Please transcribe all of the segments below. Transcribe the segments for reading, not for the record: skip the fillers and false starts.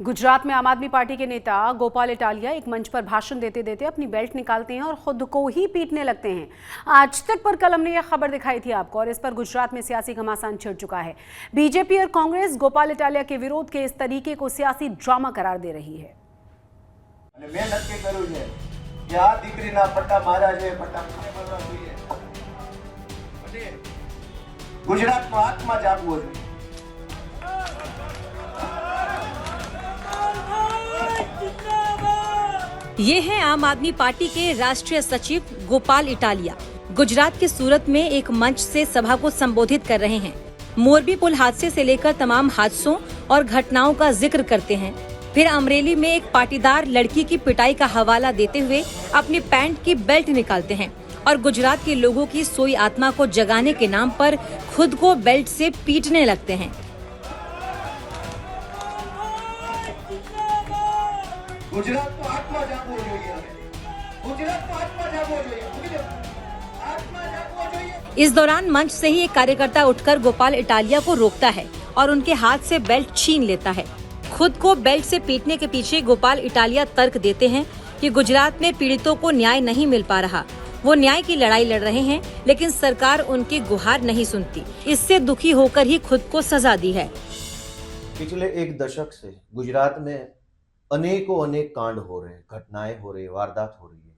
गुजरात में आम आदमी पार्टी के नेता गोपाल इटालिया एक मंच पर भाषण देते देते अपनी बेल्ट निकालते हैं और खुद को ही पीटने लगते हैं। आज तक पर कल हमने यह खबर दिखाई थी आपको और इस पर गुजरात में सियासी घमासान छिड़ चुका है। बीजेपी और कांग्रेस गोपाल इटालिया के विरोध के इस तरीके को सियासी ड्रामा करार दे रही है। गुजरात में आत्मा जागवो જોઈએ। ये हैं आम आदमी पार्टी के राष्ट्रीय सचिव गोपाल इटालिया। गुजरात के सूरत में एक मंच से सभा को संबोधित कर रहे हैं। मोरबी पुल हादसे से लेकर तमाम हादसों और घटनाओं का जिक्र करते हैं। फिर अमरेली में एक पाटीदार लड़की की पिटाई का हवाला देते हुए अपनी पैंट की बेल्ट निकालते हैं और गुजरात के लोगों की सोई आत्मा को जगाने के नाम पर खुद को बेल्ट से पीटने लगते हैं। गुजरात को आत्मा जागवो જોઈએ। गुजरात को आत्मा जागवो જોઈએ। आत्मा जागवो જોઈએ। इस दौरान मंच से ही एक कार्यकर्ता उठकर गोपाल इटालिया को रोकता है और उनके हाथ से बेल्ट छीन लेता है। खुद को बेल्ट से पीटने के पीछे गोपाल इटालिया तर्क देते हैं कि गुजरात में पीड़ितों को न्याय नहीं मिल पा रहा। वो न्याय की लड़ाई लड़ रहे हैं, लेकिन सरकार उनकी गुहार नहीं सुनती। इससे दुखी होकर ही खुद को सजा दी है। पिछले एक दशक से गुजरात में अनेक कांड हो रहे हैं, घटनाएं हो रही है, वारदात हो रही है।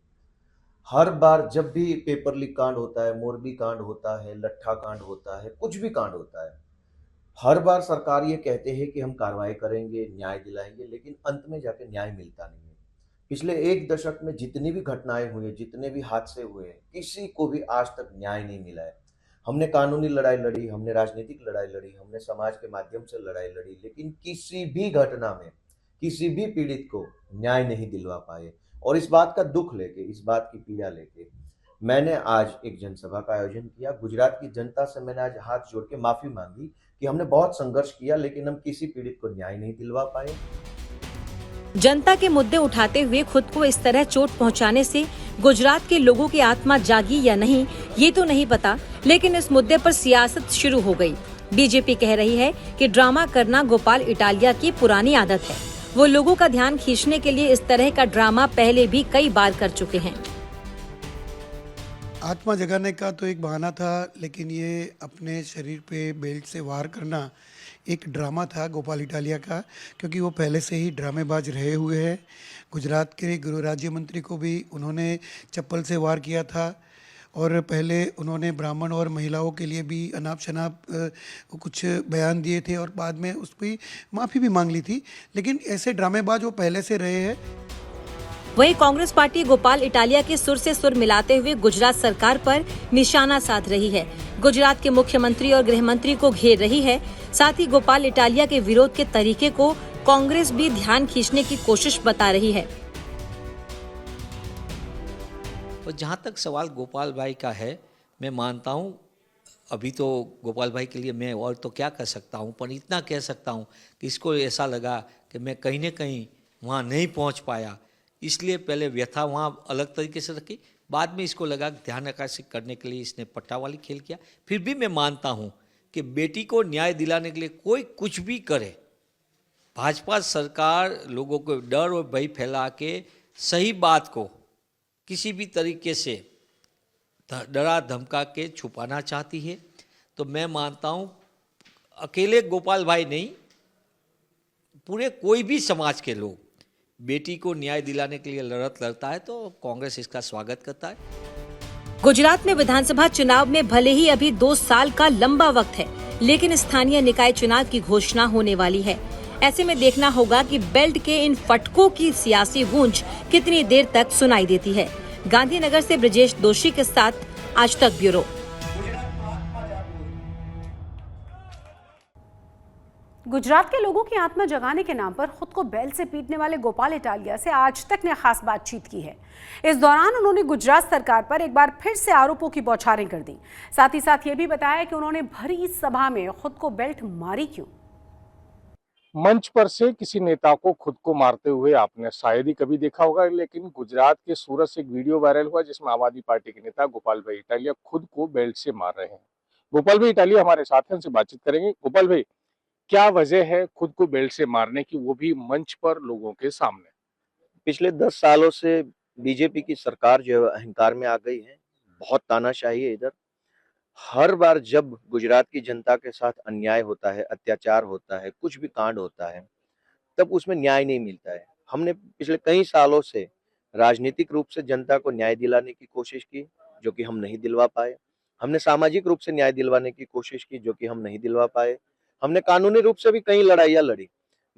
हर बार जब भी पेपर लीक कांड होता है, मोरबी कांड होता है, लट्ठा कांड होता है, कुछ भी कांड होता है, हर बार सरकार ये कहते हैं कि हम कार्रवाई करेंगे, न्याय दिलाएंगे, लेकिन अंत में जाके न्याय मिलता नहीं है। पिछले एक दशक में जितनी भी घटनाएं हुई है, जितने भी हादसे हुए हैं, किसी को भी आज तक न्याय नहीं मिला है। हमने कानूनी लड़ाई लड़ी, हमने राजनीतिक लड़ाई लड़ी, हमने समाज के माध्यम से लड़ाई लड़ी, लेकिन किसी भी घटना में किसी भी पीड़ित को न्याय नहीं दिलवा पाए। और इस बात का दुख लेके, इस बात की पीड़ा लेके मैंने आज एक जनसभा का आयोजन किया। गुजरात की जनता से मैंने आज हाथ जोड़ के माफी मांगी कि हमने बहुत संघर्ष किया, लेकिन हम किसी पीड़ित को न्याय नहीं दिलवा पाए। जनता के मुद्दे उठाते हुए खुद को इस तरह चोट पहुंचाने से गुजरात के लोगों की आत्मा जागी या नहीं, ये तो नहीं पता, लेकिन इस मुद्दे पर सियासत शुरू हो गई। बीजेपी कह रही है कि ड्रामा करना गोपाल इटालिया की पुरानी आदत है। वो लोगों का ध्यान खींचने के लिए इस तरह का ड्रामा पहले भी कई बार कर चुके हैं। आत्मा जगाने का तो एक बहाना था, लेकिन ये अपने शरीर पे बेल्ट से वार करना एक ड्रामा था गोपाल इटालिया का, क्योंकि वो पहले से ही ड्रामेबाज रहे हुए हैं। गुजरात के गृह राज्य मंत्री को भी उन्होंने चप्पल से वार किया था और पहले उन्होंने ब्राह्मण और महिलाओं के लिए भी अनाप शनाप कुछ बयान दिए थे और बाद में उस पर माफ़ी भी मांग ली थी। लेकिन ऐसे ड्रामेबाज वो पहले से रहे हैं। वहीं कांग्रेस पार्टी गोपाल इटालिया के सुर से सुर मिलाते हुए गुजरात सरकार पर निशाना साध रही है। गुजरात के मुख्यमंत्री और गृह मंत्री को घेर रही है। साथ ही गोपाल इटालिया के विरोध के तरीके को कांग्रेस भी ध्यान खींचने की कोशिश बता रही है। और जहाँ तक सवाल गोपाल भाई का है, मैं मानता हूँ अभी तो गोपाल भाई के लिए मैं और तो क्या कर सकता हूँ, पर इतना कह सकता हूँ कि इसको ऐसा लगा कि मैं कहीं न कहीं वहाँ नहीं पहुँच पाया, इसलिए पहले व्यथा वहाँ अलग तरीके से रखी। बाद में इसको लगा ध्यान आकर्षित करने के लिए इसने पट्टावाली खेल किया। फिर भी मैं मानता हूँ कि बेटी को न्याय दिलाने के लिए कोई कुछ भी करे, भाजपा सरकार लोगों को डर और भय फैला के सही बात को किसी भी तरीके से डरा धमका के छुपाना चाहती है। तो मैं मानता हूँ अकेले गोपाल भाई नहीं, पूरे कोई भी समाज के लोग बेटी को न्याय दिलाने के लिए लड़ता है तो कांग्रेस इसका स्वागत करता है। गुजरात में विधानसभा चुनाव में भले ही अभी 2 साल का लंबा वक्त है, लेकिन स्थानीय निकाय चुनाव की घोषणा होने वाली है। ऐसे में देखना होगा कि बेल्ट के इन फटकों की सियासी गूंज कितनी देर तक सुनाई देती है। गांधीनगर से ब्रजेश दोषी के साथ आज तक ब्यूरो। गुजरात के लोगों की आत्मा जगाने के नाम पर खुद को बेल्ट से पीटने वाले गोपाल इटालिया से आज तक ने खास बातचीत की है। इस दौरान उन्होंने गुजरात सरकार पर एक बार फिर से आरोपों की बौछारें कर दी। साथ ही साथ ये भी बताया कि उन्होंने भरी सभा में खुद को बेल्ट मारी क्यों। मंच पर से किसी नेता को खुद को मारते हुए आपने शायद ही कभी देखा होगा, लेकिन गुजरात के सूरत से एक वीडियो वायरल हुआ जिसमें आम आदमी पार्टी के नेता गोपाल भाई इटालिया खुद को बेल्ट से मार रहे हैं। गोपाल भाई इटालिया हमारे साथ हैं, उनसे बातचीत करेंगे। गोपाल भाई, क्या वजह है खुद को बेल्ट से मारने की, वो भी मंच पर लोगों के सामने? पिछले 10 सालों से बीजेपी की सरकार जो है अहंकार में आ गई है। बहुत तानाशाही है इधर। हर बार जब गुजरात की जनता के साथ अन्याय होता है, अत्याचार होता है, कुछ भी कांड होता है, तब उसमें न्याय नहीं मिलता है। हमने पिछले कई सालों से राजनीतिक रूप से जनता को न्याय दिलाने की कोशिश की, जो कि हम नहीं दिलवा पाए। हमने सामाजिक रूप से न्याय दिलवाने की कोशिश की, जो कि हम नहीं दिलवा पाए। हमने कानूनी रूप से भी कई लड़ाइयाँ लड़ी।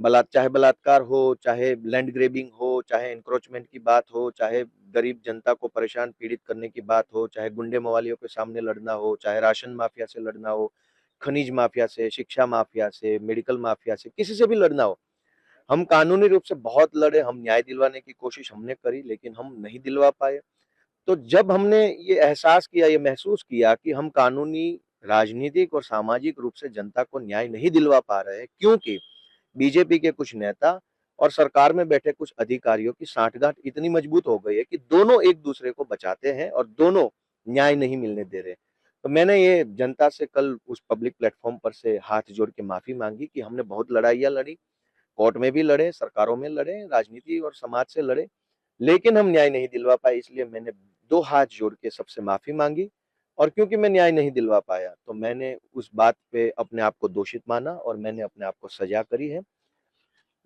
चाहे बलात्कार हो, चाहे लैंड ग्रेबिंग हो, चाहे एनक्रोचमेंट की बात हो, चाहे गरीब जनता को परेशान पीड़ित करने की बात हो, चाहे गुंडे मवालियों के सामने लड़ना हो, चाहे राशन माफिया से लड़ना हो, खनिज माफिया से, शिक्षा माफिया से, मेडिकल माफिया से, किसी से भी लड़ना हो। हम कानूनी रूप से बहुत लड़े, हम न्याय दिलवाने की कोशिश हमने करी, लेकिन हम नहीं दिलवा पाए। तो जब हमने ये एहसास किया, ये महसूस किया कि हम कानूनी, राजनीतिक और सामाजिक रूप से जनता को न्याय नहीं दिलवा पा रहे हैं, क्योंकि बीजेपी के कुछ नेता और सरकार में बैठे कुछ अधिकारियों की सांठगांठ इतनी मजबूत हो गई है कि दोनों एक दूसरे को बचाते हैं और दोनों न्याय नहीं मिलने दे रहे। तो मैंने ये जनता से कल उस पब्लिक प्लेटफॉर्म पर से हाथ जोड़ के माफी मांगी कि हमने बहुत लड़ाइयाँ लड़ी, कोर्ट में भी लड़े, सरकारों में लड़े, राजनीति और समाज से लड़े, लेकिन हम न्याय नहीं दिलवा पाए। इसलिए मैंने 2 हाथ जोड़ के सबसे माफी मांगी और क्योंकि मैं न्याय नहीं दिलवा पाया, तो मैंने उस बात पे अपने आप को दोषित माना और मैंने अपने आप को सजा करी है।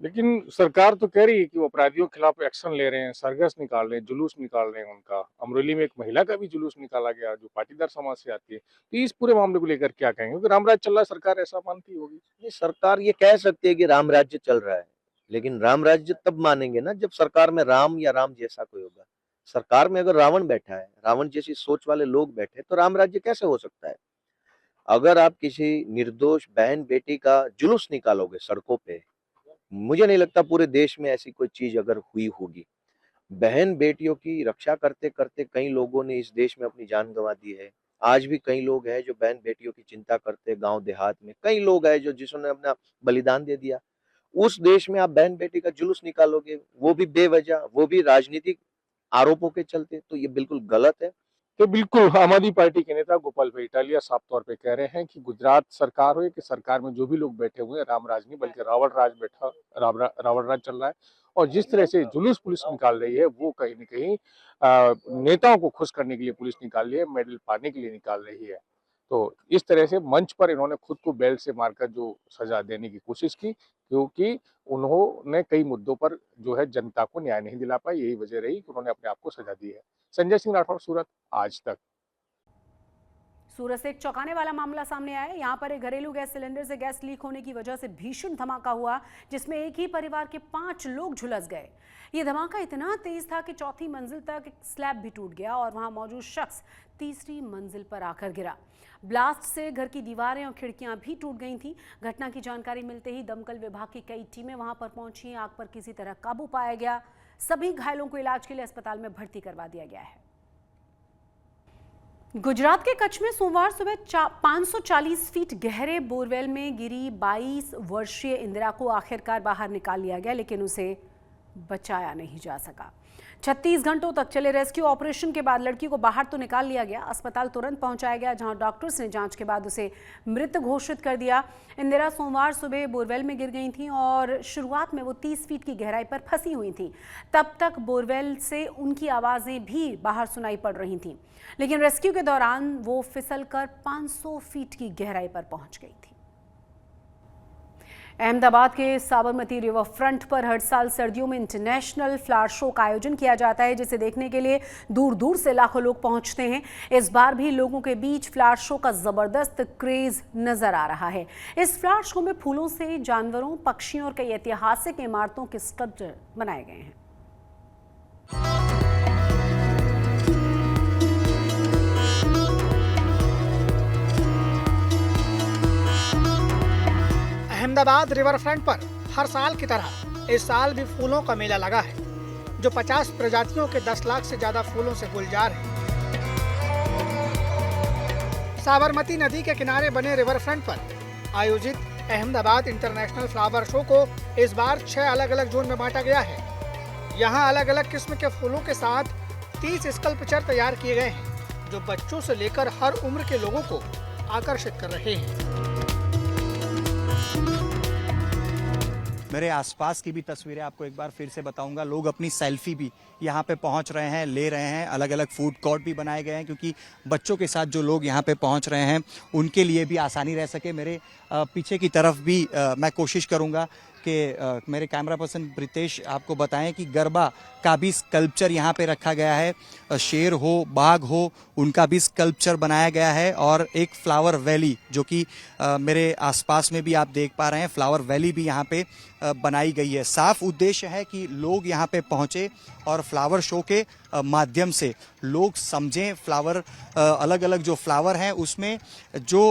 लेकिन सरकार तो कह रही है कि वो अपराधियों के खिलाफ एक्शन ले रहे हैं, सरघस निकाल रहे हैं, जुलूस निकाल रहे हैं उनका। अमरेली में एक महिला का भी जुलूस निकाला गया जो पाटीदार समाज से आती है। तो इस पूरे मामले को लेकर क्या कहेंगे? क्योंकि रामराज चल रहा है, सरकार ऐसा मानती होगी। ये सरकार ये कह सकती है कि राम राज्य चल रहा है, लेकिन राम राज्य तब मानेंगे ना जब सरकार में राम या राम जैसा कोई होगा। सरकार में अगर रावण बैठा है, रावण जैसी सोच वाले लोग बैठे, तो राम राज्य कैसे हो सकता है? अगर आप किसी निर्दोष बहन बेटी का जुलूस निकालोगे सड़कों पे, मुझे नहीं लगता पूरे देश में ऐसी कोई चीज अगर हुई होगी। बहन बेटियों की रक्षा करते करते कई लोगों ने इस देश में अपनी जान गंवा दी है। आज भी कई लोग हैं जो बहन बेटियों की चिंता करते, गांव देहात में कई लोग हैं जो जिन्होंने अपना बलिदान दे दिया। उस देश में आप बहन बेटी का जुलूस निकालोगे, वो भी बेवजह, वो भी राजनीतिक आरोपों के चलते, तो ये बिल्कुल गलत है। तो बिल्कुल आम आदमी पार्टी के नेता गोपाल भाई इटालिया साफ तौर पे कह रहे हैं कि गुजरात सरकार हो या कि सरकार में जो भी लोग बैठे हुए हैं, राम राज नहीं बल्कि रावण राज रावण राज चल रहा है। और जिस तरह से जुलूस पुलिस निकाल रही है, वो कहीं न कहीं नेताओं को खुश करने के लिए पुलिस निकाल रही है, मेडल पाने के लिए निकाल रही है। तो इस तरह से मंच पर इन्होंने खुद को बेल्ट से मारकर जो सजा देने की कोशिश की, क्योंकि उन्होंने कई मुद्दों पर जो है जनता को न्याय नहीं दिला पाई। यही वजह रही कि उन्होंने अपने आप को सजा दी है। संजय सिंह राठौर, सूरत, आज तक। सूरत से एक चौंकाने वाला मामला सामने आया है। यहाँ पर एक घरेलू गैस सिलेंडर से गैस लीक होने की वजह से भीषण धमाका हुआ, जिसमें एक ही परिवार के 5 लोग झुलस गए। ये धमाका इतना तेज था कि 4थी मंजिल तक एक स्लैब भी टूट गया और वहां मौजूद शख्स 3री मंजिल पर आकर गिरा। ब्लास्ट से घर की दीवारें और खिड़कियां भी टूट गई थीं। घटना की जानकारी मिलते ही दमकल विभाग की कई टीमें वहां पर पहुंची। आग पर किसी तरह काबू पाया गया। सभी घायलों को इलाज के लिए अस्पताल में भर्ती करवा दिया गया है। गुजरात के कच्छ में सोमवार सुबह 540 फीट गहरे बोरवेल में गिरी 22 वर्षीय इंदिरा को आखिरकार बाहर निकाल लिया गया, लेकिन उसे बचाया नहीं जा सका। 36 घंटों तक चले रेस्क्यू ऑपरेशन के बाद लड़की को बाहर तो निकाल लिया गया। अस्पताल तुरंत पहुंचाया गया, जहां डॉक्टर्स ने जांच के बाद उसे मृत घोषित कर दिया। इंदिरा सोमवार सुबह बोरवेल में गिर गई थी और शुरुआत में वो 30 फीट की गहराई पर फंसी हुई थी। तब तक बोरवेल से उनकी आवाज़ें भी बाहर सुनाई पड़ रही थीं, लेकिन रेस्क्यू के दौरान वो फिसलकर 500 फीट की गहराई पर पहुंच गई थी। अहमदाबाद के साबरमती रिवर फ्रंट पर हर साल सर्दियों में इंटरनेशनल फ्लावर शो का आयोजन किया जाता है, जिसे देखने के लिए दूर दूर से लाखों लोग पहुंचते हैं। इस बार भी लोगों के बीच फ्लावर शो का जबरदस्त क्रेज नजर आ रहा है। इस फ्लावर शो में फूलों से जानवरों, पक्षियों और कई ऐतिहासिक इमारतों के स्कल्पचर बनाए गए हैं। अहमदाबाद रिवर फ्रंट पर हर साल की तरह इस साल भी फूलों का मेला लगा है, जो 50 प्रजातियों के 10 लाख से ज्यादा फूलों से गुलजार है। साबरमती नदी के किनारे बने रिवर फ्रंट पर आयोजित अहमदाबाद इंटरनेशनल फ्लावर शो को इस बार 6 अलग अलग जोन में बांटा गया है। यहाँ अलग अलग किस्म के फूलों के साथ 30 स्कल्पचर तैयार किए गए हैं, जो बच्चों से लेकर हर उम्र के लोगों को आकर्षित कर रहे हैं। मेरे आसपास की भी तस्वीरें आपको एक बार फिर से बताऊंगा। लोग अपनी सेल्फी भी यहाँ पे पहुँच रहे हैं, ले रहे हैं। अलग अलग फूड कोर्ट भी बनाए गए हैं क्योंकि बच्चों के साथ जो लोग यहाँ पे पहुँच रहे हैं उनके लिए भी आसानी रह सके। मेरे पीछे की तरफ भी मैं कोशिश करूँगा कि मेरे कैमरा पर्सन प्रीतेश आपको बताएं कि गरबा का भी स्कल्पचर यहाँ पे रखा गया है। शेर हो, बाघ हो, उनका भी स्कल्पचर बनाया गया है। और एक फ्लावर वैली जो कि मेरे आसपास में भी आप देख पा रहे हैं, फ्लावर वैली भी यहाँ पे बनाई गई है। साफ उद्देश्य है कि लोग यहाँ पे पहुँचे और फ्लावर शो के माध्यम से लोग समझें फ्लावर, अलग अलग जो फ्लावर हैं उसमें जो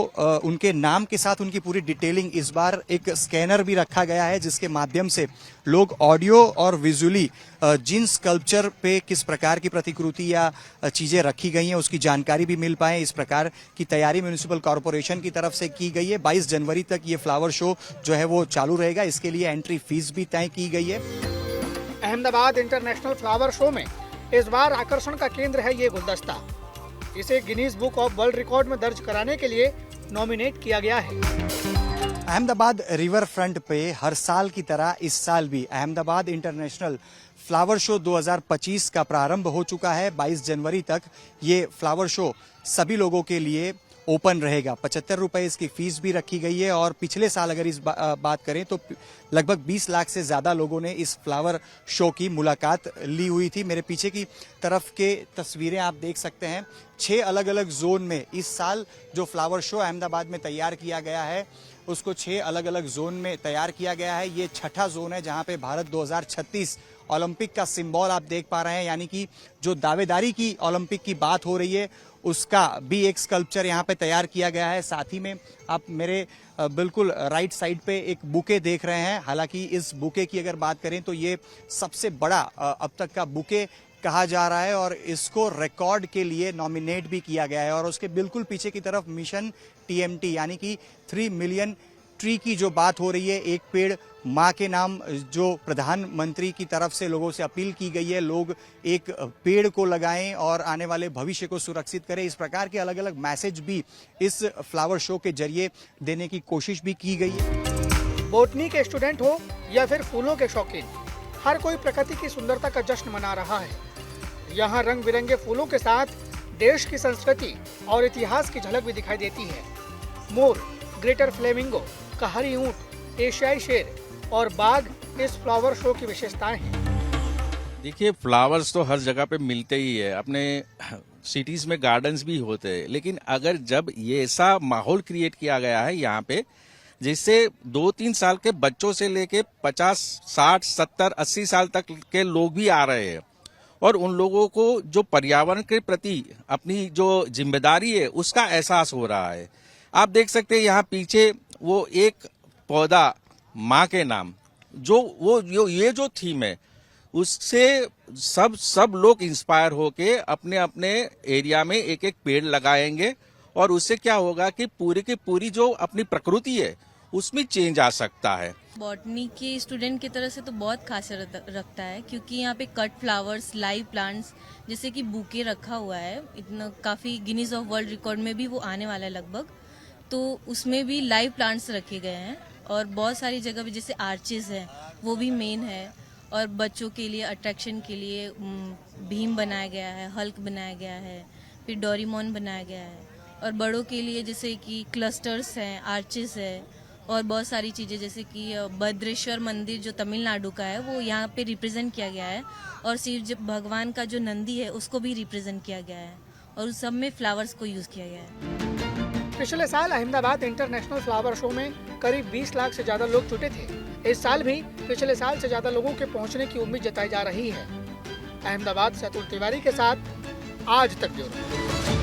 उनके नाम के साथ उनकी पूरी डिटेलिंग। इस बार एक स्कैनर भी रखा गया है जिसके माध्यम से लोग ऑडियो और विजुअली जिन स्कल्पचर पे किस प्रकार की प्रतिकृति या चीज़ें रखी गई हैं उसकी जानकारी भी मिल पाए। इस प्रकार की तैयारी म्युनिसिपल कॉरपोरेशन की तरफ से की गई है। 22 जनवरी तक ये फ्लावर शो जो है वो चालू रहेगा। इसके लिए एंट्री फीस भी तय की गई है। अहमदाबाद इंटरनेशनल फ्लावर शो में इस बार आकर्षण का केंद्र है ये गुलदस्ता। इसे Guinness book of world record में दर्ज कराने के लिए नॉमिनेट किया गया है। अहमदाबाद रिवर फ्रंट पे हर साल की तरह इस साल भी अहमदाबाद इंटरनेशनल फ्लावर शो 2025 का प्रारंभ हो चुका है। 22 जनवरी तक ये फ्लावर शो सभी लोगों के लिए ओपन रहेगा। 75 रुपए इसकी फीस भी रखी गई है। और पिछले साल अगर इस बात करें तो लगभग 20 लाख से ज़्यादा लोगों ने इस फ्लावर शो की मुलाकात ली हुई थी। मेरे पीछे की तरफ के तस्वीरें आप देख सकते हैं। 6 अलग अलग जोन में इस साल जो फ्लावर शो अहमदाबाद में तैयार किया गया है उसको 6 अलग अलग जोन में तैयार किया गया है। ये छठा जोन है जहां पे भारत 2036 ओलंपिक का सिंबल आप देख पा रहे हैं, यानी कि जो दावेदारी की ओलंपिक की बात हो रही है उसका भी एक स्कल्पचर यहाँ पे तैयार किया गया है। साथ ही में आप मेरे बिल्कुल राइट साइड पे एक बुके देख रहे हैं। हालांकि इस बुके की अगर बात करें तो ये सबसे बड़ा अब तक का बुके कहा जा रहा है और इसको रिकॉर्ड के लिए नॉमिनेट भी किया गया है। और उसके बिल्कुल पीछे की तरफ मिशन TMT यानी कि 3 मिलियन ट्री की जो बात हो रही है, एक पेड़ माँ के नाम, जो प्रधानमंत्री की तरफ से लोगों से अपील की गई है लोग एक पेड़ को लगाएं और आने वाले भविष्य को सुरक्षित करें। इस प्रकार के अलग अलग मैसेज भी इस फ्लावर शो के जरिए देने की कोशिश भी की गई है। बोटनी के स्टूडेंट हो या फिर फूलों के शौकीन, हर कोई प्रकृति की सुंदरता का जश्न मना रहा है। यहाँ रंग बिरंगे फूलों के साथ देश की संस्कृति और इतिहास की झलक भी दिखाई देती है। मोर, ग्रेटर फ्लेमिंगो, कहरी ऊंट, एशियाई शेर और बाघ इस फ्लावर शो की विशेषताएं हैं। देखिए, फ्लावर्स तो हर जगह पे मिलते ही है, अपने सिटीज में गार्डन्स भी होते हैं, लेकिन अगर जब ये ऐसा माहौल क्रिएट किया गया है यहाँ पे जिससे 2-3 साल के बच्चों से लेके 50, 60, 70, 80 साल तक के लोग भी आ रहे हैं और उन लोगों को जो पर्यावरण के प्रति अपनी जो जिम्मेदारी है उसका एहसास हो रहा है। आप देख सकते हैं यहाँ पीछे वो एक पौधा माँ के नाम, ये जो थीम है उससे सब लोग इंस्पायर होके अपने अपने एरिया में एक एक पेड़ लगाएंगे और उससे क्या होगा कि पूरी की पूरी जो अपनी प्रकृति है उसमें चेंज आ सकता है। बॉटनी के स्टूडेंट की तरह से तो बहुत खासियत रखता है क्योंकि यहाँ पे कट फ्लावर्स, लाइव प्लांट्स जैसे कि बुके रखा हुआ है। इतना काफ़ी गिनीज ऑफ वर्ल्ड रिकॉर्ड में भी वो आने वाला है लगभग, तो उसमें भी लाइव प्लांट्स रखे गए हैं। और बहुत सारी जगह पे जैसे आर्चेस हैं वो भी मेन है और बच्चों के लिए अट्रैक्शन के लिए भीम बनाया गया है, हल्क बनाया गया है, फिर डोरेमोन बनाया गया है। और बड़ों के लिए जैसे कि क्लस्टर्स हैं, आर्चेस है और बहुत सारी चीज़ें जैसे कि भद्रेश्वर मंदिर जो तमिलनाडु का है वो यहाँ पे रिप्रेजेंट किया गया है और शिव भगवान का जो नंदी है उसको भी रिप्रेजेंट किया गया है और उस सब में फ्लावर्स को यूज़ किया गया है। पिछले साल अहमदाबाद इंटरनेशनल फ्लावर शो में करीब 20 लाख से ज्यादा लोग जुटे थे। इस साल भी पिछले साल से ज्यादा लोगों के पहुंचने की उम्मीद जताई जा रही है। अहमदाबाद से अतुल तिवारी के साथ आज तक ब्यूरो।